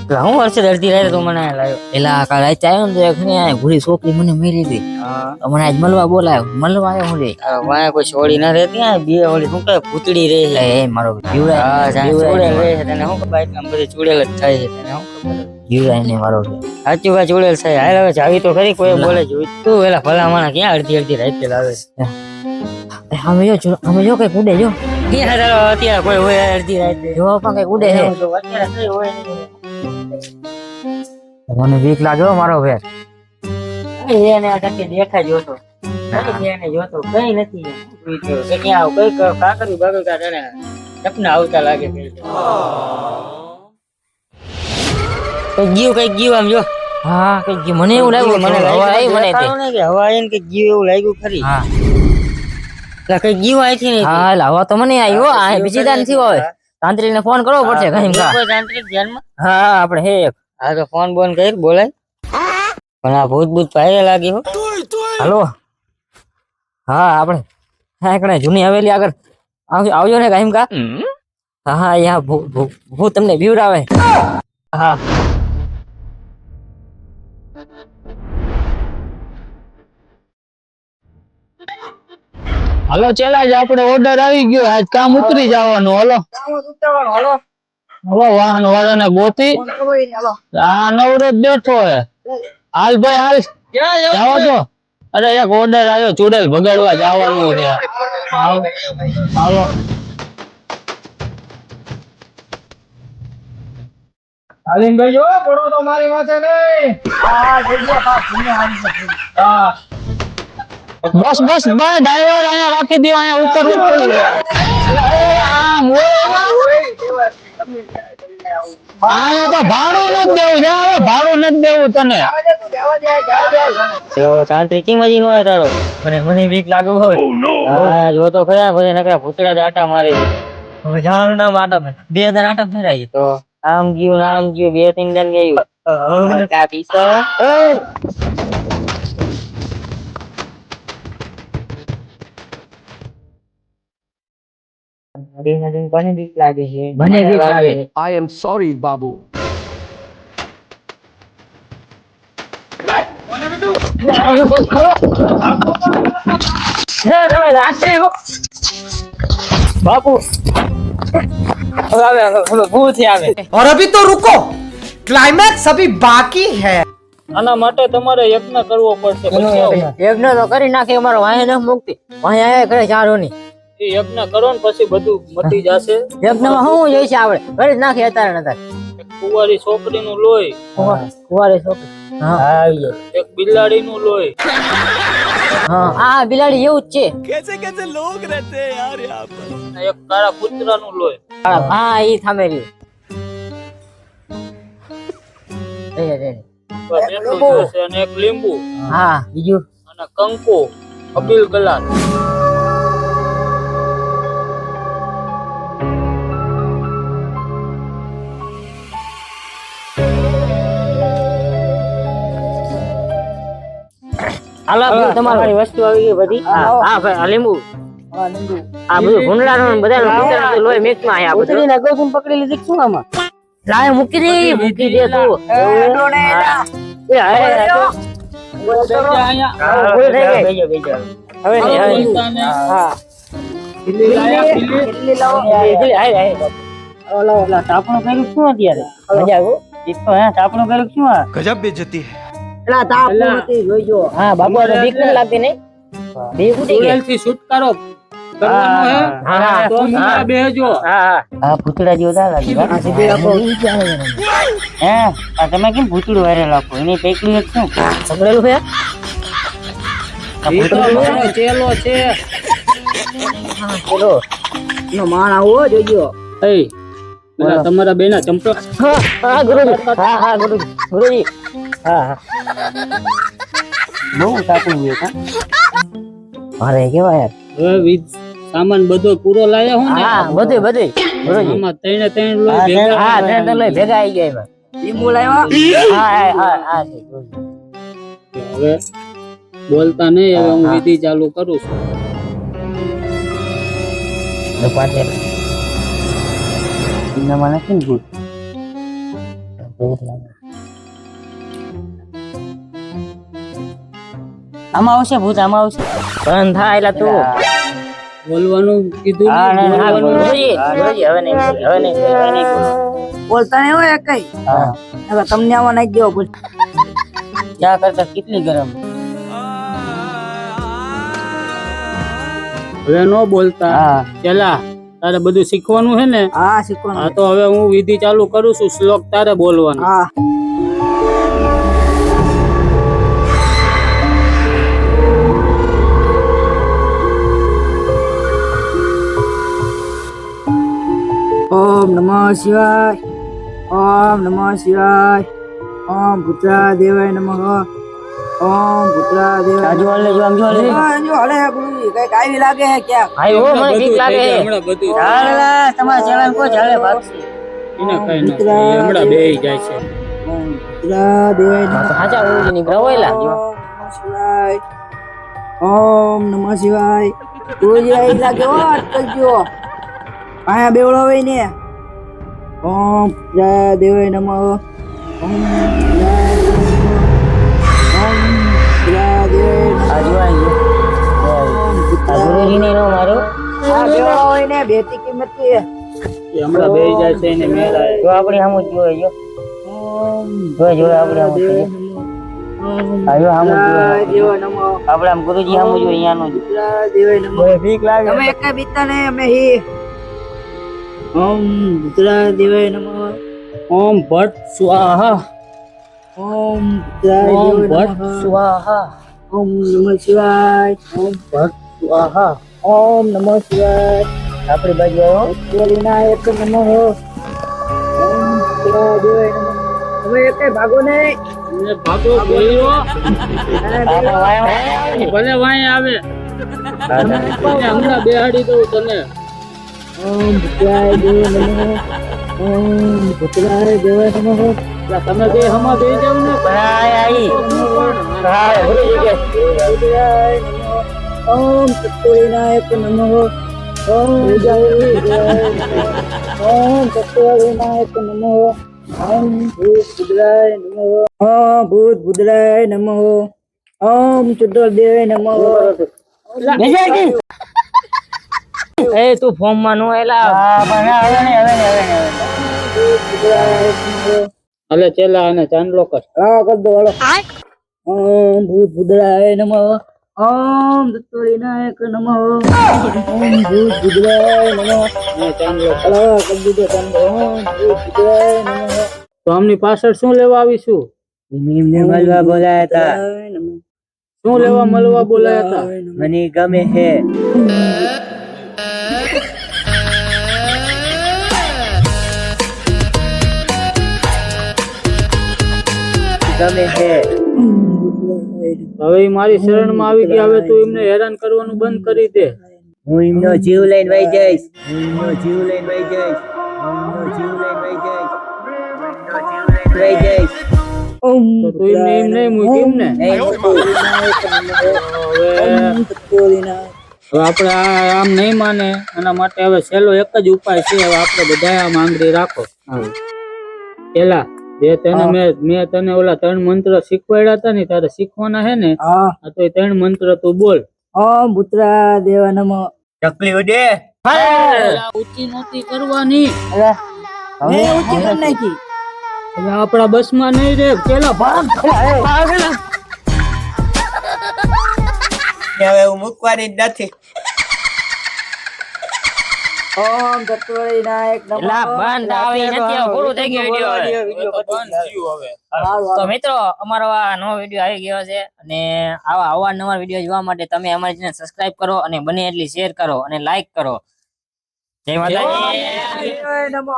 હું વર્ષે અડધી રાતે તો મને લાવ્યો એલા કાલ રાતે આવ્યો ને તો એક ને ઘોડી છોકરી મને મળી હતી. તો મને આજ મળવા બોલાયો, મળવા આવ્યો હું રે. વાય કોઈ છોડી ના રહેતી આ બે ઓલી શું કહે ભૂતડી રહે છે. એ મારો જીવરાય હા ચૂડેલ રહે છે તને શું બાઈક આમ બધી ચૂડેલ જ થાય છે તને શું ખબર જીવરાય ને મારો સાચું ભાઈ ચૂડેલ થાય હાલ હવે જાવી તો ખરી કોઈ બોલે જોઈ તું પેલા ભલા માણા ક્યાં અડધી રાતે લાવે અમે જો કઈ ઉડે જો ક્યાં તારો અત્યારે કોઈ હોય અડધી રાતે જો પણ કઈ ઉડે છે. અત્યારે કઈ હોય નહીં મને બીક લાગ્યો મારો ભેર. એને આ ટકે દેખાય જોતો એને જોતો કઈ નથી કે ક્યાં આવ કઈ કાકરી બાકરી કા તને સપના આવતા લાગે કઈ ગયું આમ જો હા કઈ મને એવું લાગ્યું મને હવા આવી મને તે. કે હવા આવીને કે ગયું એવું લાગ્યું ખરી હા કઈ ગયું આથી નહીં હા હવા તો મને આવ્યો આ બીજી દાન થી હવે તાંત્રિક ને ફોન કરવો પડશે કઈ કોઈ તાંત્રિક ધ્યાનમાં હા આપણે હે એક. હા તો ફોન બોન કરી બોલાય પણ આ ભૂત ભાઈ લાગી હો હાલો હા આપણે હા એકણે જૂની હવેલી આગળ આવજો ને કાઈમ કા. હા હા યા ભૂત તમને બીવરાવે. હા હાલો ચેલા જ આપણે ઓર્ડર આવી ગયો આજ કામ ઉતરી જવાનું. હાલો હવે વાહન વાળાને ગોતી આ નવરો જ બેઠો હે. હાલ ભાઈ હાલ જાઓ તો. અરે એક ઓર્ડર આવ્યો ચૂડેલ ભગાડવા જવાનું છે. હાલો હાલીનભાઈ જો પડો તો મારી માથે નહીં. હા બસ બસ બસ ડ્રાઈવર અહીંયા રાખી દો અહીંયા ઉપર અહીંયા તો ભાડું નથી દેવું જા હવે ભાડું નથી દેવું તને. તાંત્રિક મજી નો તારો મને બીક લાગ્યો હવે. હા જો તો ખરા પછી નકરા ભૂતડા જ આટા મારે હવે જાણું ના આટમ 2000 આટમ ફેરાઈ તો આમ ગયું બે ત્રણ જણ ગયું આ પીસો કોને બીક લાગે છે મને બીક લાગે. I am sorry, Babu. બાપુ ભૂત આવે. और अभी तो रुको, क्लाइमैक्स अभी बाकी है. આના માટે તમારે યજ્ઞ કરવો પડશે. પછી યજ્ઞ તો કરી નાખે અમારો વાહે ન મુક્તિ વાહે આયા કરે ચારો ની એ યજ્ઞ કરો ને પછી બધું મટી જશે. યજ્ઞમાં શું જોઈશે આપણે કરી જ નાખી અત્યારે નતર એક કુંવારી છોકરીનું લોહી, કુંવારી છોકરી. હા આવી જાય. એક બિલાડીનું લોહી, હા આ બિલાડી એવું જ છે. અને એક કાળા કૂતરાનું લોહી. હા ઈ થામે રહ્યું. બસ એટલું જ હશે. અને એક લીંબુ હા બીજું અને કંકુ અબીલ કલાર. હાલો તમારી વસ્તુ આવી ગઈ બધી હા ભાઈ આ લીંબુ આ બધું ભૂંડલાનું બધાનું કૂતરાનું લોહી મિક્સ માં આ બધું ને ગોકુમ પકડી લીધી શું આમાં લાય મૂકી દે તું એ ભૂલ થઈ ગઈ. હવે નહીં હવે નહીં. હા ઓલા તાપણું કર્યું શું અત્યારે મજા આવ્યું. તાપણું કર્યું શું આ गजब बेइज्जती है. એલા તાપ નથી જોઈજો. હા બાબુ તો બીક નથી લાગતી નહીં બીક ઉડી ગઈ. થી છુટકારો કરવાનો હે. હા તો મુંડા બેહજો. હા આ ભૂતડા જેવો દા લાગે આ સીધી આપો હે આ તમે કેમ ભૂતડું વારે લાખો એની પેકડી એક શું પકડેલું છે. ઈ તો મારો ચેલો છે. ચલો નો માણ આવો જોઈજો. એ પેલા તમારા બેના ચંપલ હા હા ગુરુજી હા હા ગુરુજી ગુરુજી હા હા બહુ તાપણું છે કા અરે કેવા યાર. હવે સામાન બધો પૂરો લાયા હું ને હા બધું ગુરુજી આમાં ત્રણે લોહી ભેગા હા ત્રણ લઈ ભેગા આવી ગયા એમાં. લીંબુ લાવ્યા. હા હા હા હવે બોલતા નહીં. હવે હું વિધિ ચાલુ કરું છું. પાછળ એમનામાં નથી ને ભૂત આમાં આવશે ભૂત, આમાં આવશે. બંધ થાય એટલે તું બોલવાનું કીધું હા, ને, હા, બોલવાનું. ગુરુજી, ગુરુજી, હવે નહીં બોલે, હવે નહીં બોલે, હવે નહીં બોલે. બોલતા નહીં હોય કઈ હા. હવે તમને આમાં નાખી દેવો બોલ ચા કરતા કેટલી ગરમ. હવે નો બોલતા હા. પેલા તારે બધું શીખવાનું છે ને. હા હા શીખવાનું તો હવે હું વિધિ ચાલુ કરું છું, શ્લોક તારે બોલવાનો. હા ઓમ નમઃ શિવાય ઓમ નમઃ શિવાય ઓમ પુત્રા દેવાય નમઃ ઓમ પુત્રા દેવાય આજુ હાલે, જો આમ જો હાલે. જો હલે ગુરુજી કઈક આવી લાગે હે ક્યાં ભાઈ, ઓ, મને બધું બીક થઈ લાગે. જાય, હમણાં બધું થઈ ચાલ, જાય. લા, તમારા ચેલાને કહો, ચાલે ભાગશે. એને કઈ ન થાય, એ હમણાં બેહી જાય છે. ઓમ પુત્રા દેવાય નમઃ સાચા ગુરુજીની ગ્રહોયલા, જો. ઓમ નમઃ શિવાય ગુરુજી આવી લાગે હો અટકલજો આયા બેવડો હોય ને ઓમ પુત્રા દેવાય નમઃ ઓમ પુત્રા દેવાય નમઃ આજુ આવી ગયો. આ ગુરુજીને નો મારો. આ બેવડો હોય ને બેટી કિંમત કે એ હમણાં બેહી જાય છે, એને મેળ આવે. જો આપણી સામું જ જોવે, જો. જો આપણી સામું જ જોવે. આ જો સામું જ જોવે. દેવાય નમઃ આપણે આમ ગુરુજી સામું જોઈએ, અહીંયાનું જ. પુત્રા દેવાય નમઃ મને બીક લાગે. તમે એક બીતા ને અમે હી ઓમ પુત્રા દેવાય નમઃ ઓમ ભટ્ટ સ્વાહા ઓમ પુત્રા ઓમ દેવાય ભટ્ટ નમઃ સ્વાહા ઓમ નમઃ શિવાય ઓમ ભટ્ટ સ્વાહા. ઓમ નમઃ શિવાય આપણી બાજુ આવ્યો. બોલીના એક નમઃ ઓમ પુત્રા દેવાય નમઃ તમે એક ભાગો નહીં એને ભાગો બોલ્યો, આપણે વાયા. ભલે વાંય આવે, એને હમણાં બેહાડી દઉં તને. ઓમ પુત્રાય દેવાય નમઃ ઓમ પુત્રાય દેવાય નમઃ એટલે તમે બે હમા બે જાવ ને. બનાય આવી. હા, ગુરુજી કે. પુત્રાય નમઃ ઓમ તત્વવિનાયક નમઃ ઓમ વિદ્યાવિનાય નમઃ ઓમ તત્વવિનાયક નમઃ ઓમ ભૂત બુદ્રાય નમઃ ઓમ ભૂત બુદ્રાય નમઃ ઓમ ચતુર્દેવાય નમઃ બેસી ગઈ. એ તું ફોર્મ માં નો એલા હા, પણ હવે નહીં, હવે નહીં, હવે નહીં, હવે નહીં. ભૂત બુદ્રાય નમઃ હાલે ચેલા અને ચાંદલો કર. હા કર દો હાલો ઓમ ભૂત બુદ્રાય નમઃ ઓમ તત્વવિનાયક નમઃ ઓમ ભૂત બુદ્રાય નમઃ અને ચાંદલો કર. હાલો કર દીધો તમને ઓમ ભૂત બુદ્રાય નમઃ તો આમની પાછળ શું લેવા આવીશું? એમને મળવા બોલાયા હતા. શું લેવા મળવા બોલાયા હતા? મને ગમે છે. ગમે છે. હવે ઈ મારી શરણમાં આવી ગયા, હવે તું એમને હેરાન કરવાનું બંધ કરી દે. હું એમનો જીવ લઈને વહી જઈશ. હું એમનો જીવ લઈને વહી જઈશ. હું એમનો જીવ લઈને વહી જઈશ. હું એમનો જીવ લઈને વહી જઈશ. ઓમ તો તું એમને એમ નહીં મૂકી એમ ને? નહીં મૂકું. હવે આપણે આમ નહીં માને, એના માટે હવે છેલ્લો એક જ ઉપાય છે. હવે આપણે બધા આમ આંગળી રાખો. પેલા જે તને મેં તને ઓલા 3 મંત્ર શીખવાડ્યા હતા ને, તારે શીખવાના છે ને. હા આ તો એ 3 મંત્ર તું બોલ. ઓમ પુત્રા દેવા નમઃ ચકલી ઉડે. પેલા ઊંચી નહોતી કરવાની. મેં ઊંચી કરી નાખી હવે આપણા બસમાં નહીં રે. પેલા ભાગ. હવે હું મૂકવાની જ નથી. ઓમ તત્વવિનાયક નમઃ એલા બંધ આવે ઈ નથી, હવે પૂરું થઈ ગયું વિડિયો હવે. તો મિત્રો અમારો આ નવો વિડીયો આવી ગયો છે અને આવા અવારનવાર વિડીયો જોવા માટે તમે અમારી ચેનલ સબસ્ક્રાઇબ કરો અને બને એટલી શેર કરો અને લાઈક કરો. જય માતાજી. નમઃ